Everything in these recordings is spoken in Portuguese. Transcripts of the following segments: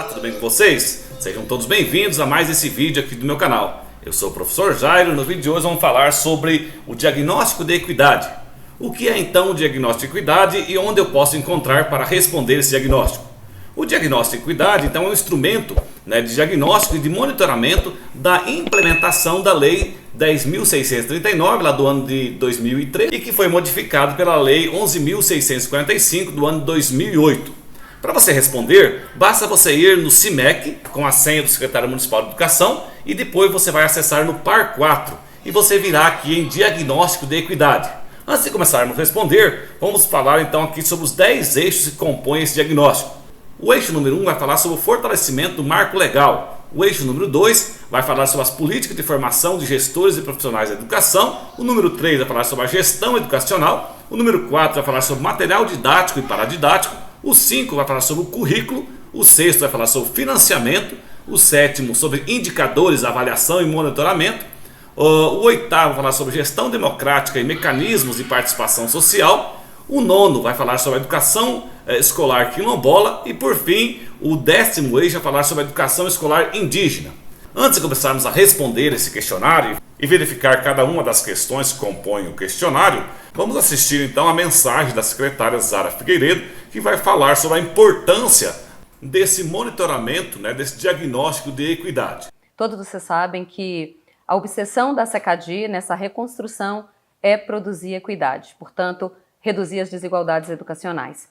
Olá, tudo bem com vocês? Sejam todos bem-vindos a mais esse vídeo aqui do meu canal. Eu sou o professor Jairo e no vídeo de hoje vamos falar sobre o diagnóstico de equidade. O que é então o diagnóstico de equidade e onde eu posso encontrar para responder esse diagnóstico? O diagnóstico de equidade então é um instrumento de diagnóstico e de monitoramento da implementação da Lei 10.639 lá do ano de 2003 e que foi modificado pela Lei 11.645 do ano de 2008. Para você responder, basta você ir no CIMEC com a senha do Secretário Municipal de Educação e depois você vai acessar no PAR 4 e você virá aqui em Diagnóstico de Equidade. Antes de começarmos a responder, vamos falar então aqui sobre os 10 eixos que compõem esse diagnóstico. O eixo número 1 vai falar sobre o fortalecimento do marco legal. O eixo número 2 vai falar sobre as políticas de formação de gestores e profissionais da educação. O número 3 vai falar sobre a gestão educacional. O número 4 vai falar sobre material didático e paradidático. O 5 vai falar sobre o currículo. O 6 vai falar sobre financiamento. O 7 sobre indicadores, avaliação e monitoramento. O 8º vai falar sobre gestão democrática e mecanismos de participação social. O 9º vai falar sobre a educação escolar quilombola. E por fim, o 10º eixo vai falar sobre a educação escolar indígena. Antes de começarmos a responder esse questionário e verificar cada uma das questões que compõem o questionário, vamos assistir então a mensagem da secretária Zara Figueiredo, que vai falar sobre a importância desse monitoramento, desse diagnóstico de equidade. Todos vocês sabem que a obsessão da SECADI nessa reconstrução é produzir equidade, portanto, reduzir as desigualdades educacionais.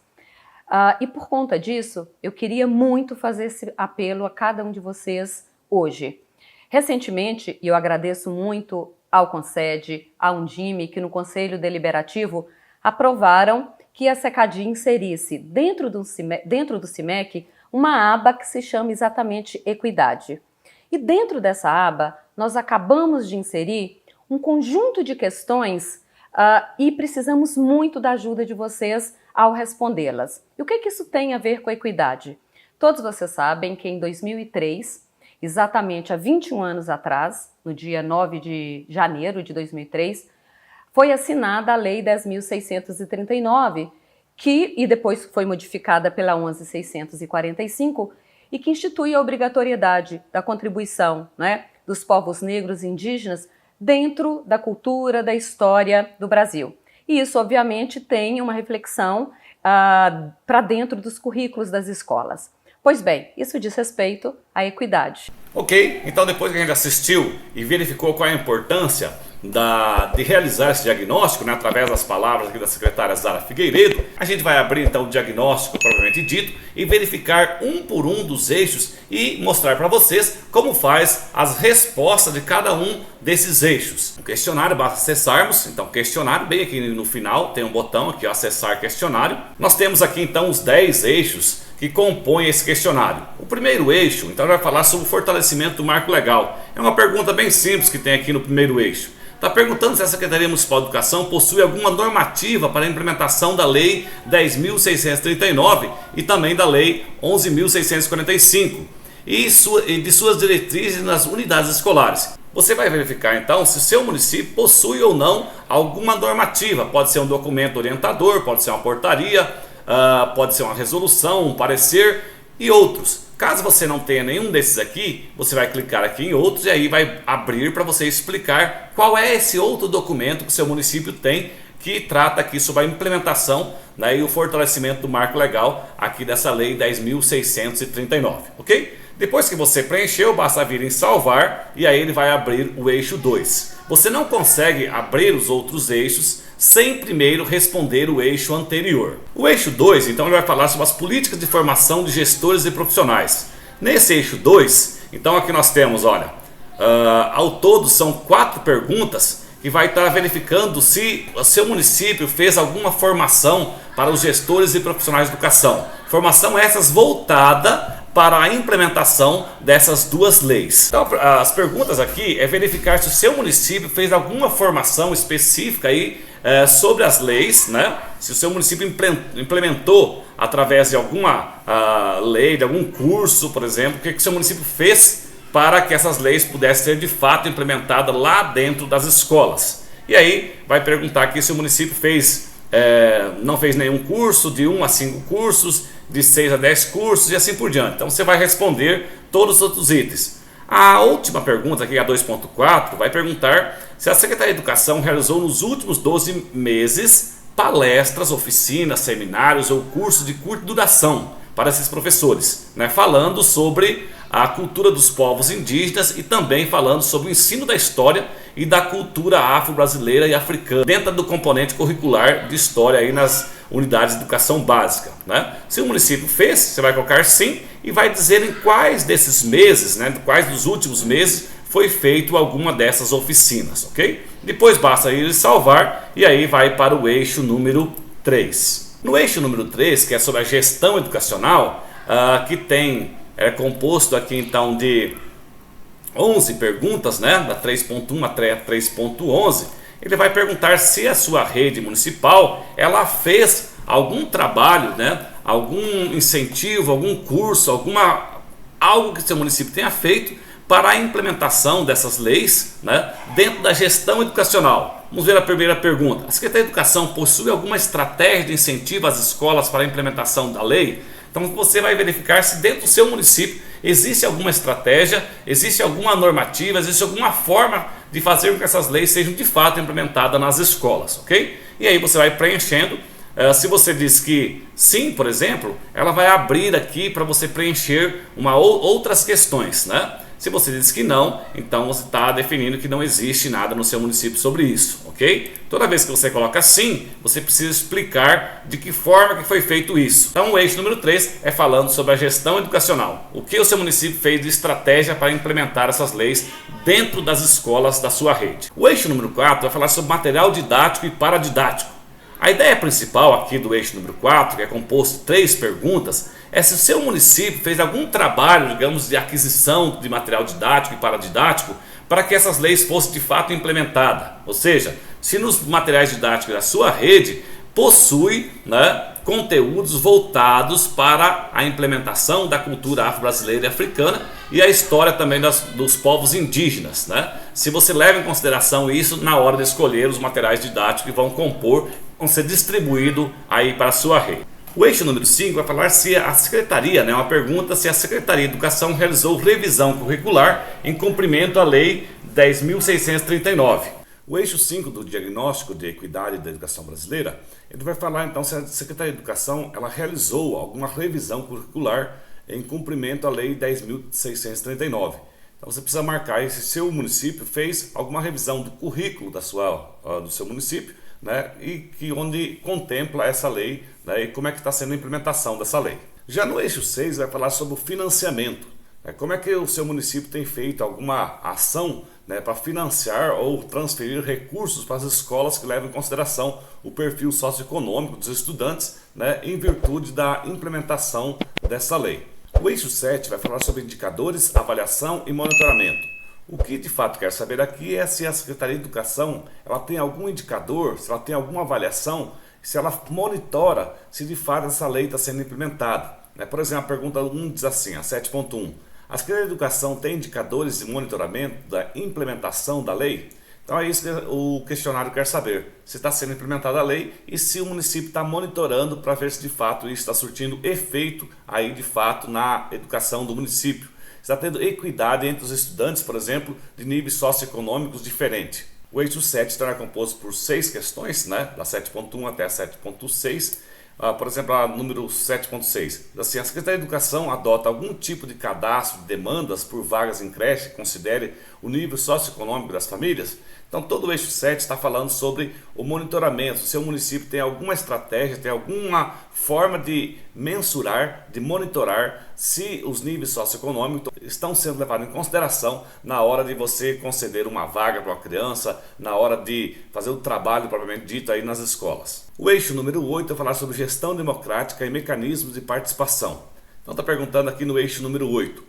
E por conta disso, eu queria muito fazer esse apelo a cada um de vocês hoje. Recentemente, e eu agradeço muito ao CONSED, à Undime, que no Conselho Deliberativo aprovaram que a SECADI inserisse dentro do CIMEC uma aba que se chama exatamente Equidade. E dentro dessa aba, nós acabamos de inserir um conjunto de questões e precisamos muito da ajuda de vocês ao respondê-las. E o que isso tem a ver com a equidade? Todos vocês sabem que em 2003, exatamente há 21 anos atrás, no dia 9 de janeiro de 2003, foi assinada a Lei 10.639, e depois foi modificada pela 11.645, e que institui a obrigatoriedade da contribuição dos povos negros e indígenas dentro da cultura, da história do Brasil. E isso, obviamente, tem uma reflexão para dentro dos currículos das escolas. Pois bem, isso diz respeito à equidade. Ok, então depois que a gente assistiu e verificou qual é a importância de realizar esse diagnóstico, através das palavras aqui da secretária Zara Figueiredo, a gente vai abrir então o diagnóstico propriamente dito e verificar um por um dos eixos e mostrar para vocês como faz as respostas de cada um desses eixos. O questionário, basta acessarmos, então questionário, bem aqui no final tem um botão aqui, acessar questionário. Nós temos aqui então os 10 eixos que compõem esse questionário. O primeiro eixo, então, vai falar sobre o fortalecimento do marco legal. É uma pergunta bem simples que tem aqui no primeiro eixo. Está perguntando se a Secretaria Municipal de Educação possui alguma normativa para a implementação da Lei 10.639 e também da Lei 11.645 e de suas diretrizes nas unidades escolares. Você vai verificar então se o seu município possui ou não alguma normativa. Pode ser um documento orientador, pode ser uma portaria, pode ser uma resolução, um parecer e outros. Caso você não tenha nenhum desses aqui, você vai clicar aqui em outros e aí vai abrir para você explicar qual é esse outro documento que o seu município tem que trata aqui sobre a implementação e o fortalecimento do marco legal aqui dessa Lei 10.639, ok? Depois que você preencheu, basta vir em salvar e aí ele vai abrir o eixo 2. Você não consegue abrir os outros eixos sem primeiro responder o eixo anterior. O eixo 2, então, ele vai falar sobre as políticas de formação de gestores e profissionais. Nesse eixo 2, então aqui nós temos, olha, ao todo são 4 perguntas que vai estar verificando se o seu município fez alguma formação para os gestores e profissionais de educação. Formação essas voltada para a implementação dessas duas leis. Então, as perguntas aqui é verificar se o seu município fez alguma formação específica aí sobre as leis, se o seu município implementou através de alguma lei, de algum curso, por exemplo, o que o seu município fez para que essas leis pudessem ser de fato implementadas lá dentro das escolas. E aí vai perguntar aqui se o município fez não fez nenhum curso, de 1 a 5 cursos, de 6 a 10 cursos e assim por diante. Então você vai responder todos os outros itens. A última pergunta, aqui a 2.4, vai perguntar se a Secretaria de Educação realizou nos últimos 12 meses palestras, oficinas, seminários ou cursos de curta duração para esses professores, né, falando sobre a cultura dos povos indígenas e também falando sobre o ensino da história e da cultura afro-brasileira e africana dentro do componente curricular de história aí nas unidades de educação básica, né? Se o município fez, você vai colocar sim e vai dizer em quais desses meses, né, quais dos últimos meses foi feito alguma dessas oficinas, ok? Depois basta ir salvar e aí vai para o eixo número 3. No eixo número 3, que é sobre a gestão educacional, que é composto aqui então de 11 perguntas, né, da 3.1 até 3.11, ele vai perguntar se a sua rede municipal ela fez algum trabalho, né, algum incentivo, algum curso, algo que seu município tenha feito para a implementação dessas leis, né, dentro da gestão educacional. Vamos ver a primeira pergunta. A Secretaria de Educação possui alguma estratégia de incentivo às escolas para a implementação da lei? Então você vai verificar se dentro do seu município existe alguma estratégia, existe alguma normativa, existe alguma forma de fazer com que essas leis sejam de fato implementadas nas escolas, ok? E aí você vai preenchendo. Se você diz que sim, por exemplo, ela vai abrir aqui para você preencher outras questões, né? Se você diz que não, então você está definindo que não existe nada no seu município sobre isso, ok? Toda vez que você coloca sim, você precisa explicar de que forma que foi feito isso. Então o eixo número 3 é falando sobre a gestão educacional. O que o seu município fez de estratégia para implementar essas leis dentro das escolas da sua rede. O eixo número 4 vai falar sobre material didático e paradidático. A ideia principal aqui do eixo número 4, que é composto de 3 perguntas, é se o seu município fez algum trabalho, digamos, de aquisição de material didático e paradidático para que essas leis fossem de fato implementadas. Ou seja, se nos materiais didáticos da sua rede possui, né, conteúdos voltados para a implementação da cultura afro-brasileira e africana e a história também dos povos indígenas, né? Se você leva em consideração isso na hora de escolher os materiais didáticos que vão ser distribuídos aí para a sua rede. O eixo número 5 vai falar se a Secretaria, né, uma pergunta se a Secretaria de Educação realizou revisão curricular em cumprimento à Lei 10.639. O eixo 5 do diagnóstico de equidade da educação brasileira, ele vai falar então se a Secretaria de Educação ela realizou alguma revisão curricular em cumprimento à Lei 10.639. Então você precisa marcar aí se seu município fez alguma revisão do currículo do seu município, né, onde contempla essa lei, né, e como é que está sendo a implementação dessa lei. Já no eixo 6 vai falar sobre o financiamento, né, como é que o seu município tem feito alguma ação, né, para financiar ou transferir recursos para as escolas que levam em consideração o perfil socioeconômico dos estudantes, né, em virtude da implementação dessa lei. O eixo 7 vai falar sobre indicadores, avaliação e monitoramento. O que de fato quero saber aqui é se a Secretaria de Educação ela tem algum indicador, se ela tem alguma avaliação, se ela monitora se de fato essa lei está sendo implementada. Por exemplo, a pergunta 1 diz assim, a 7.1. A Secretaria de Educação tem indicadores de monitoramento da implementação da lei? Então é isso que o questionário quer saber, se está sendo implementada a lei e se o município está monitorando para ver se de fato isso está surtindo efeito aí de fato na educação do município. Está tendo equidade entre os estudantes, por exemplo, de níveis socioeconômicos diferentes. O eixo 7 estará composto por 6 questões, né, da 7.1 até a 7.6. Por exemplo, a número 7.6. Assim, a Secretaria de Educação adota algum tipo de cadastro de demandas por vagas em creche que considere o nível socioeconômico das famílias? Então, todo o eixo 7 está falando sobre o monitoramento. Se o seu município tem alguma estratégia, tem alguma forma de mensurar, de monitorar se os níveis socioeconômicos estão sendo levados em consideração na hora de você conceder uma vaga para uma criança, na hora de fazer o trabalho propriamente dito aí nas escolas. O eixo número 8 vai falar sobre gestão democrática e mecanismos de participação. Então está perguntando aqui no eixo número 8.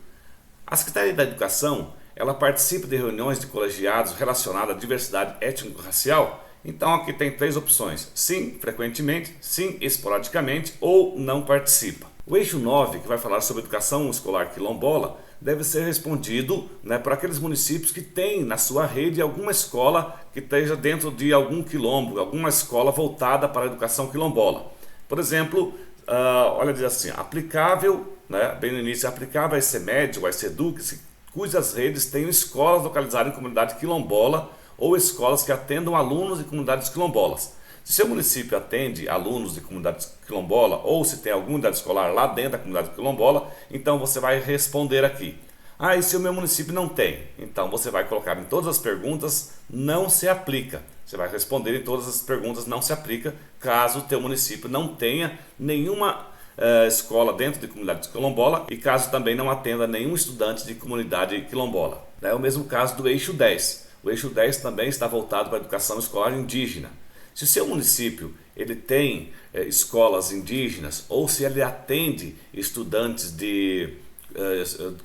A Secretaria da Educação ela participa de reuniões de colegiados relacionadas à diversidade étnico-racial? Então aqui tem 3 opções: sim, frequentemente, sim, esporadicamente ou não participa. O eixo 9, que vai falar sobre educação escolar quilombola, deve ser respondido, né, por aqueles municípios que têm na sua rede alguma escola que esteja dentro de algum quilombo, alguma escola voltada para a educação quilombola. Por exemplo, olha, diz assim, aplicável, né, bem no início, aplicável a ICMED ou a ICEDUC, cujas redes tenham escolas localizadas em comunidade quilombola ou escolas que atendam alunos de comunidades quilombolas. Se seu município atende alunos de comunidades quilombola ou se tem alguma unidade escolar lá dentro da comunidade quilombola, então você vai responder aqui. E se o meu município não tem? Então você vai colocar em todas as perguntas, não se aplica. Você vai responder em todas as perguntas, não se aplica, caso o teu município não tenha nenhuma escola dentro de comunidade quilombola e caso também não atenda nenhum estudante de comunidade quilombola. É o mesmo caso do eixo 10. O eixo 10 também está voltado para a educação escolar indígena. Se o seu município ele tem escolas indígenas ou se ele atende estudantes de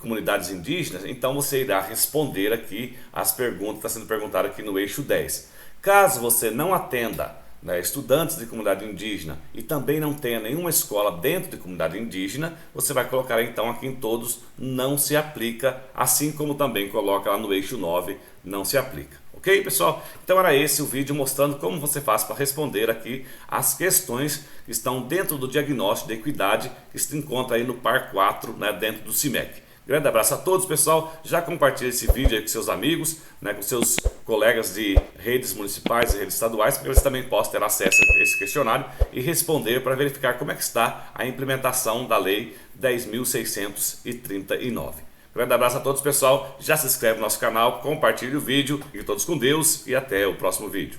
comunidades indígenas, então você irá responder aqui as perguntas que estão sendo perguntadas aqui no eixo 10. Caso você não atenda, né, estudantes de comunidade indígena e também não tenha nenhuma escola dentro de comunidade indígena, você vai colocar então aqui em todos não se aplica, assim como também coloca lá no eixo 9 não se aplica. Ok, pessoal? Então era esse o vídeo mostrando como você faz para responder aqui as questões que estão dentro do diagnóstico de equidade que se encontra aí no par 4, né, dentro do CIMEC. Grande abraço a todos, pessoal. Já compartilhe esse vídeo aí com seus amigos, né, com seus colegas de redes municipais e redes estaduais, para que eles também possam ter acesso a esse questionário e responder para verificar como é que está a implementação da Lei 10.639. Grande abraço a todos, pessoal. Já se inscreve no nosso canal, compartilhe o vídeo. Fiquem todos com Deus e até o próximo vídeo.